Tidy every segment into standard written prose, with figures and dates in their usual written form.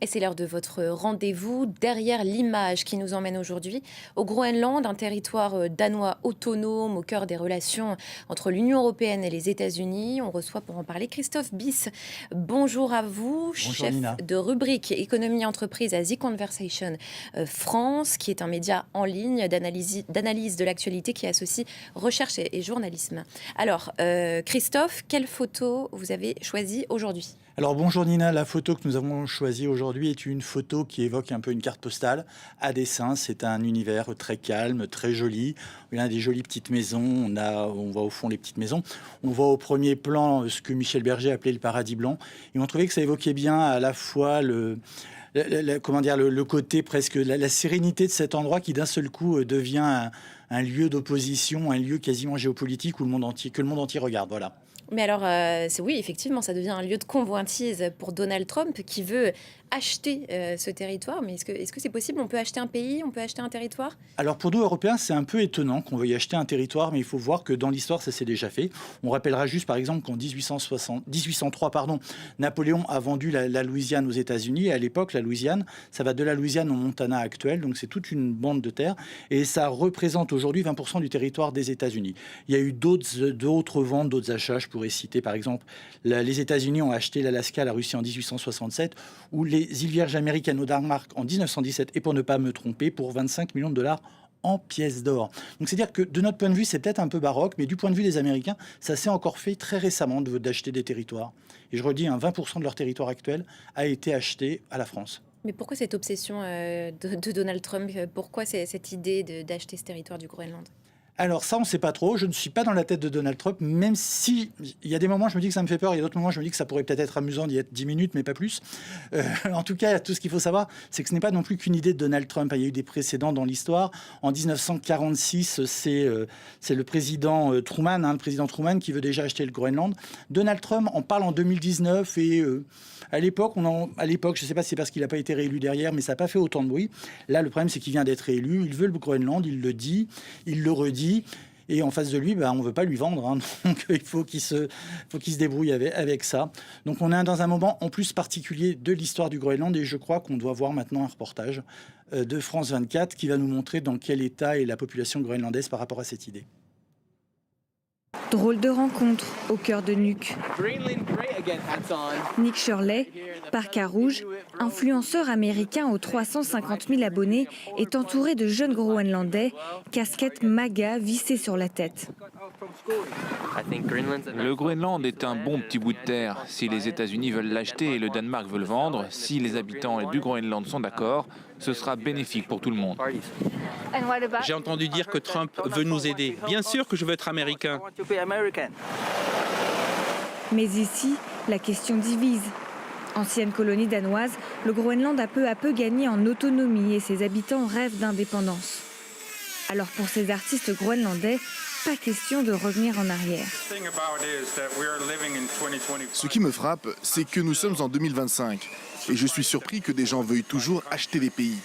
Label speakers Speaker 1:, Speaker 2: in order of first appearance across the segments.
Speaker 1: Et c'est l'heure de votre rendez-vous derrière l'image qui nous emmène aujourd'hui au Groenland, un territoire danois autonome au cœur des relations entre l'Union européenne et les États-Unis. On reçoit pour en parler Christophe Biss. Bonjour à vous,
Speaker 2: Bonjour
Speaker 1: chef
Speaker 2: Nina.
Speaker 1: de rubrique économie et entreprise à The Conversation France, qui est un média en ligne d'analyse de l'actualité qui associe recherche et journalisme. Alors, Christophe, quelle photo vous avez choisie aujourd'hui ?
Speaker 2: Alors bonjour Nina, la photo que nous avons choisie aujourd'hui est une photo qui évoque un peu une carte postale à dessin. C'est un univers très calme, très joli. Il y a des jolies petites maisons, on voit au fond les petites maisons. On voit au premier plan ce que Michel Berger appelait le paradis blanc. Et on trouvait que ça évoquait bien à la fois le côté presque, la sérénité de cet endroit qui d'un seul coup devient un lieu d'opposition, un lieu quasiment géopolitique où que le monde entier regarde. Voilà.
Speaker 1: Mais alors, oui, effectivement, ça devient un lieu de convoitise pour Donald Trump qui veut acheter ce territoire. Mais est-ce que c'est possible ? On peut acheter un pays, on peut acheter un territoire ?
Speaker 2: Alors pour nous Européens, c'est un peu étonnant qu'on veuille acheter un territoire, mais il faut voir que dans l'histoire, ça s'est déjà fait. On rappellera juste par exemple qu'en 1803, Napoléon a vendu la Louisiane aux États-Unis. Et à l'époque, la Louisiane, ça va de la Louisiane au Montana actuel, donc c'est toute une bande de terre. Et ça représente aujourd'hui 20% du territoire des États-Unis. Il y a eu d'autres ventes, d'autres achats. Je pourrais citer par exemple, les États-Unis ont acheté l'Alaska à la Russie en 1867, ou les îles Vierges américaines au Danemark en 1917, et pour ne pas me tromper, pour 25 millions de dollars en pièces d'or. Donc c'est-à-dire que de notre point de vue, c'est peut-être un peu baroque, mais du point de vue des Américains, ça s'est encore fait très récemment d'acheter des territoires. Et je redis, 20% de leur territoire actuel a été acheté à la France.
Speaker 1: Mais pourquoi cette obsession de Donald Trump ? Pourquoi cette idée d'acheter ce territoire du Groenland ?
Speaker 2: Alors ça, on ne sait pas trop. Je ne suis pas dans la tête de Donald Trump, même si il y a des moments, je me dis que ça me fait peur. Il y a d'autres moments, je me dis que ça pourrait peut-être être amusant d'y être 10 minutes, mais pas plus. En tout cas, tout ce qu'il faut savoir, c'est que ce n'est pas non plus qu'une idée de Donald Trump. Il y a eu des précédents dans l'histoire. En 1946, c'est le président Truman, le président Truman qui veut déjà acheter le Groenland. Donald Trump en parle en 2019 et à l'époque, je ne sais pas si c'est parce qu'il n'a pas été réélu derrière, mais ça n'a pas fait autant de bruit. Là, le problème, c'est qu'il vient d'être réélu. Il veut le Groenland, il le dit, il le redit. Et en face de lui, on ne veut pas lui vendre. Hein. Donc, il faut qu'il se débrouille avec ça. Donc, on est dans un moment en plus particulier de l'histoire du Groenland. Et je crois qu'on doit voir maintenant un reportage de France 24 qui va nous montrer dans quel état est la population groenlandaise par rapport à cette idée.
Speaker 3: Drôle de rencontre au cœur de Nuuk. Nick Shirley, parc à rouge, influenceur américain aux 350 000 abonnés, est entouré de jeunes Groenlandais, casquette MAGA vissée sur la tête.
Speaker 4: Le Groenland est un bon petit bout de terre. Si les États-Unis veulent l'acheter et le Danemark veut le vendre, si les habitants du Groenland sont d'accord, ce sera bénéfique pour tout le monde.
Speaker 5: J'ai entendu dire que Trump veut nous aider. Bien sûr que je veux être américain.
Speaker 3: Mais ici, la question divise. Ancienne colonie danoise, le Groenland a peu à peu gagné en autonomie et ses habitants rêvent d'indépendance. Alors pour ces artistes groenlandais, pas question de revenir en arrière.
Speaker 6: Ce qui me frappe, c'est que nous sommes en 2025 et je suis surpris que des gens veuillent toujours acheter des pays.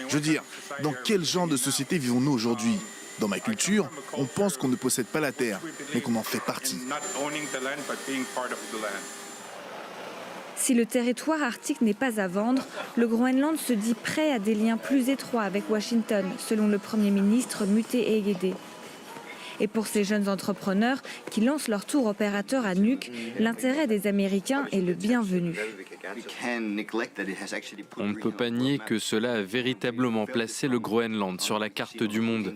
Speaker 6: Je veux dire, dans quel genre de société vivons-nous aujourd'hui ? Dans ma culture, on pense qu'on ne possède pas la terre, mais qu'on en fait partie.
Speaker 3: Si le territoire arctique n'est pas à vendre, le Groenland se dit prêt à des liens plus étroits avec Washington, selon le Premier ministre Mute Egede. Et pour ces jeunes entrepreneurs qui lancent leur tour opérateur à Nuuk, l'intérêt des Américains est le bienvenu.
Speaker 7: On ne peut pas nier que cela a véritablement placé le Groenland sur la carte du monde.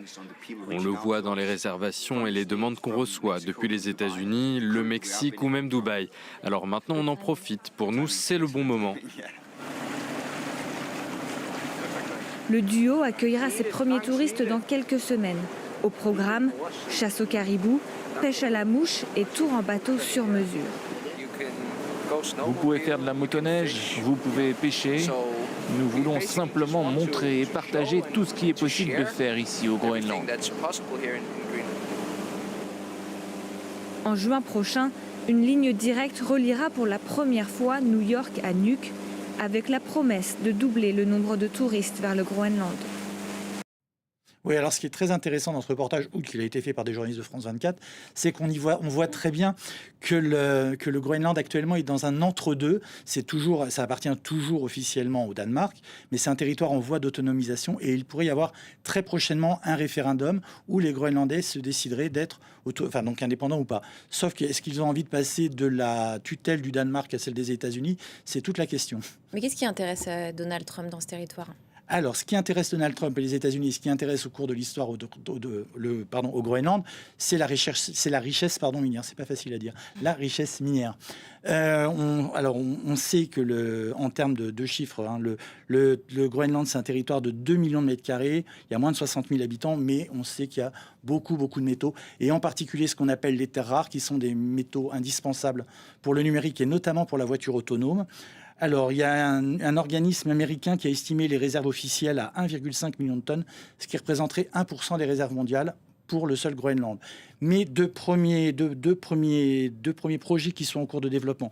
Speaker 7: On le voit dans les réservations et les demandes qu'on reçoit depuis les États-Unis, le Mexique ou même Dubaï. Alors maintenant, on en profite. Pour nous, c'est le bon moment.
Speaker 3: Le duo accueillera ses premiers touristes dans quelques semaines. Au programme, chasse au caribou, pêche à la mouche et tour en bateau sur mesure.
Speaker 4: Vous pouvez faire de la motoneige, vous pouvez pêcher. Nous voulons simplement montrer et partager tout ce qui est possible de faire ici au Groenland.
Speaker 3: En juin prochain, une ligne directe reliera pour la première fois New York à Nuuk, avec la promesse de doubler le nombre de touristes vers le Groenland.
Speaker 2: Oui, alors ce qui est très intéressant dans ce reportage, outre qu'il a été fait par des journalistes de France 24, c'est on voit très bien que le Groenland actuellement est dans un entre-deux. Ça appartient toujours officiellement au Danemark, mais c'est un territoire en voie d'autonomisation et il pourrait y avoir très prochainement un référendum où les Groenlandais se décideraient d'être donc indépendants ou pas. Sauf est-ce qu'ils ont envie de passer de la tutelle du Danemark à celle des États-Unis? C'est toute la question.
Speaker 1: Mais qu'est-ce qui intéresse Donald Trump dans ce territoire?
Speaker 2: Alors, ce qui intéresse Donald Trump et les États-Unis, ce qui intéresse au cours de l'histoire au Groenland, c'est la richesse minière. C'est pas facile à dire. La richesse minière. On sait que en termes de chiffres, le Groenland, c'est un territoire de 2 millions de mètres carrés. Il y a moins de 60 000 habitants, mais on sait qu'il y a beaucoup de métaux. Et en particulier, ce qu'on appelle les terres rares, qui sont des métaux indispensables pour le numérique et notamment pour la voiture autonome. Alors, il y a un organisme américain qui a estimé les réserves officielles à 1,5 million de tonnes, ce qui représenterait 1% des réserves mondiales pour le seul Groenland. Mais deux premiers projets qui sont en cours de développement.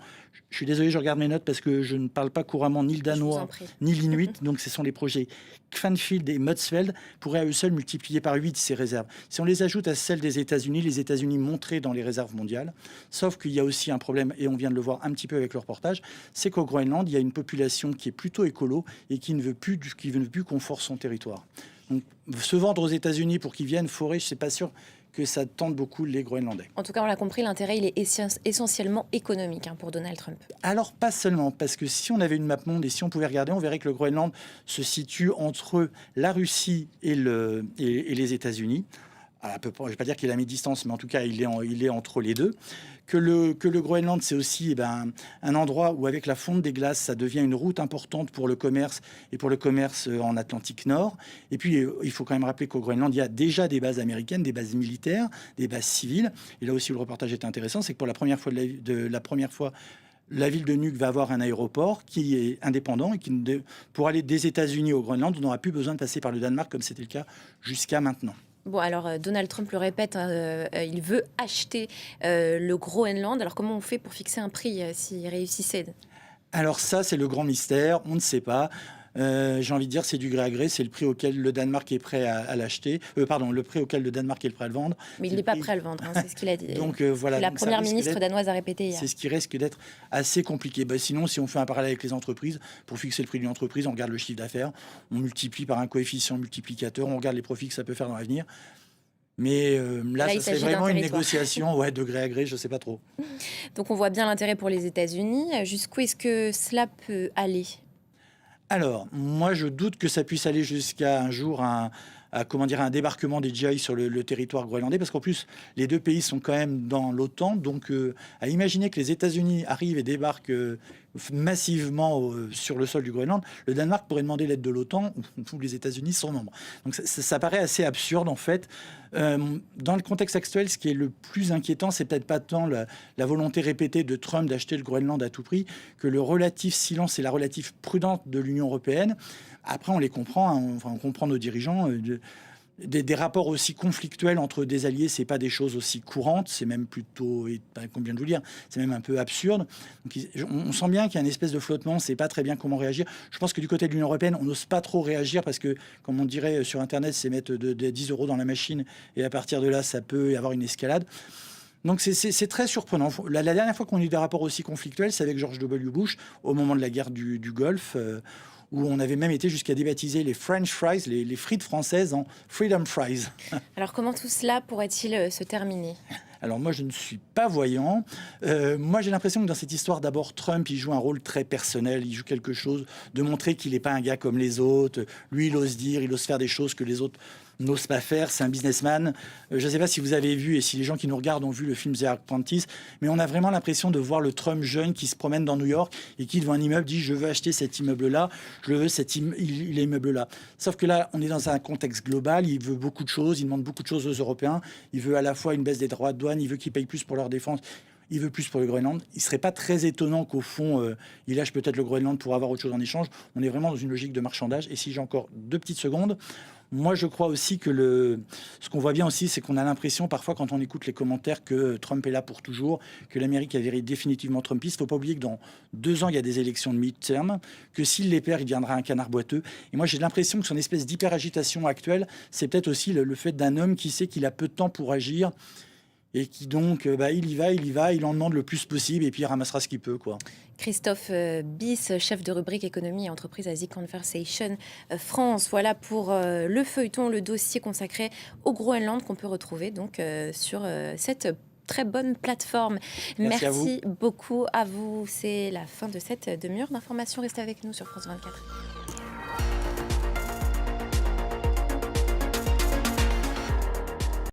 Speaker 2: Je suis désolé, je regarde mes notes parce que je ne parle pas couramment ni le danois ni l'inuit. Donc, ce sont les projets Kvanfield et Motzfeldt pourraient à eux seuls multiplier par 8 ces réserves. Si on les ajoute à celles des États-Unis, les États-Unis monteraient dans les réserves mondiales. Sauf qu'il y a aussi un problème, et on vient de le voir un petit peu avec le reportage, c'est qu'au Groenland, il y a une population qui est plutôt écolo et qui ne veut plus qu'on force son territoire. Donc, se vendre aux États-Unis pour qu'ils viennent forer, je ne suis pas sûr que ça tente beaucoup les Groenlandais.
Speaker 1: En tout cas, on l'a compris, l'intérêt, il est essentiellement économique pour Donald Trump.
Speaker 2: Alors, pas seulement, parce que si on avait une map monde et si on pouvait regarder, on verrait que le Groenland se situe entre la Russie et les États-Unis. Je ne vais pas dire qu'il est à mi-distance, mais en tout cas, il est entre les deux. Que le Groenland, c'est aussi un endroit où, avec la fonte des glaces, ça devient une route importante pour le commerce et pour le commerce en Atlantique Nord. Et puis, il faut quand même rappeler qu'au Groenland, il y a déjà des bases américaines, des bases militaires, des bases civiles. Et là aussi, où le reportage est intéressant, c'est que pour la première fois, la ville de Nuuk va avoir un aéroport qui est indépendant et pour aller des États-Unis au Groenland, on n'aura plus besoin de passer par le Danemark comme c'était le cas jusqu'à maintenant.
Speaker 1: Bon, alors Donald Trump le répète, il veut acheter le Groenland. Alors comment on fait pour fixer un prix s'il réussissait?
Speaker 2: Alors ça, c'est le grand mystère, on ne sait pas. J'ai envie de dire, c'est du gré à gré, c'est le prix auquel le Danemark est prêt à l'acheter. Le prix auquel le Danemark est prêt à le vendre.
Speaker 1: Mais il n'est pas prêt à le vendre, c'est ce qu'il a dit.
Speaker 2: Donc voilà.
Speaker 1: La première ministre danoise a répété hier.
Speaker 2: C'est ce qui risque d'être assez compliqué. Sinon, si on fait un parallèle avec les entreprises, pour fixer le prix d'une entreprise, on regarde le chiffre d'affaires, on multiplie par un coefficient multiplicateur, on regarde les profits que ça peut faire dans l'avenir. Mais là, ça serait vraiment une négociation de gré à gré, je ne sais pas trop.
Speaker 1: Donc on voit bien l'intérêt pour les États-Unis. Jusqu'où est-ce que cela peut aller ?
Speaker 2: Alors, moi, je doute que ça puisse aller jusqu'à un jour un débarquement des GI sur le territoire groenlandais, parce qu'en plus, les deux pays sont quand même dans l'OTAN. Donc, à imaginer que les États-Unis arrivent et débarquent massivement sur le sol du Groenland, le Danemark pourrait demander l'aide de l'OTAN, où les États-Unis sont membres. Donc, ça paraît assez absurde, en fait. Dans le contexte actuel, ce qui est le plus inquiétant, c'est peut-être pas tant la volonté répétée de Trump d'acheter le Groenland à tout prix, que le relatif silence et la relative prudence de l'Union européenne. Après, on les comprend, on comprend nos dirigeants. Des rapports aussi conflictuels entre des alliés, c'est pas des choses aussi courantes, c'est même plutôt, comme vient de vous dire, c'est même un peu absurde. Donc, on sent bien qu'il y a une espèce de flottement, on sait pas très bien comment réagir. Je pense que du côté de l'Union européenne, on n'ose pas trop réagir parce que, comme on dirait sur Internet, c'est mettre de 10 € dans la machine et à partir de là, ça peut y avoir une escalade. Donc c'est très surprenant. La dernière fois qu'on a eu des rapports aussi conflictuels, c'est avec George W. Bush, au moment de la guerre du Golfe, où on avait même été jusqu'à débaptiser les French fries, les frites françaises, en Freedom Fries.
Speaker 1: Alors comment tout cela pourrait-il se terminer ?
Speaker 2: Alors moi, je ne suis pas voyant. Moi, j'ai l'impression que dans cette histoire, d'abord, Trump, il joue un rôle très personnel. Il joue quelque chose de montrer qu'il n'est pas un gars comme les autres. Lui, il ose dire, il ose faire des choses que les autres n'osent pas faire. C'est un businessman. Je ne sais pas si vous avez vu et si les gens qui nous regardent ont vu le film The Apprentice, mais on a vraiment l'impression de voir le Trump jeune qui se promène dans New York et qui, devant un immeuble, dit « Je veux acheter cet immeuble-là, je veux cet immeuble-là ». Sauf que là, on est dans un contexte global. Il veut beaucoup de choses, il demande beaucoup de choses aux Européens. Il veut à la fois une baisse des droits de douane, il veut qu'ils payent plus pour leur défense, il veut plus pour le Groenland. Il ne serait pas très étonnant qu'au fond, il lâche peut-être le Groenland pour avoir autre chose en échange. On est vraiment dans une logique de marchandage. Et si j'ai encore 2 petites secondes, Moi, je crois aussi que ce qu'on voit bien aussi, c'est qu'on a l'impression parfois quand on écoute les commentaires que Trump est là pour toujours, que l'Amérique est définitivement trumpiste. Il ne faut pas oublier que dans 2 ans, il y a des élections de mid-term, que s'il les perd, il deviendra un canard boiteux. Et moi, j'ai l'impression que son espèce d'hyper-agitation actuelle, c'est peut-être aussi le fait d'un homme qui sait qu'il a peu de temps pour agir et qui donc, il y va, il en demande le plus possible et puis il ramassera ce qu'il peut, quoi.
Speaker 1: Christophe Bis, chef de rubrique économie et entreprise à The Conversation France. Voilà pour le feuilleton, le dossier consacré au Groenland qu'on peut retrouver donc sur cette très bonne plateforme. Merci beaucoup à vous. C'est la fin de cette demi-heure d'information. Restez avec nous sur France 24.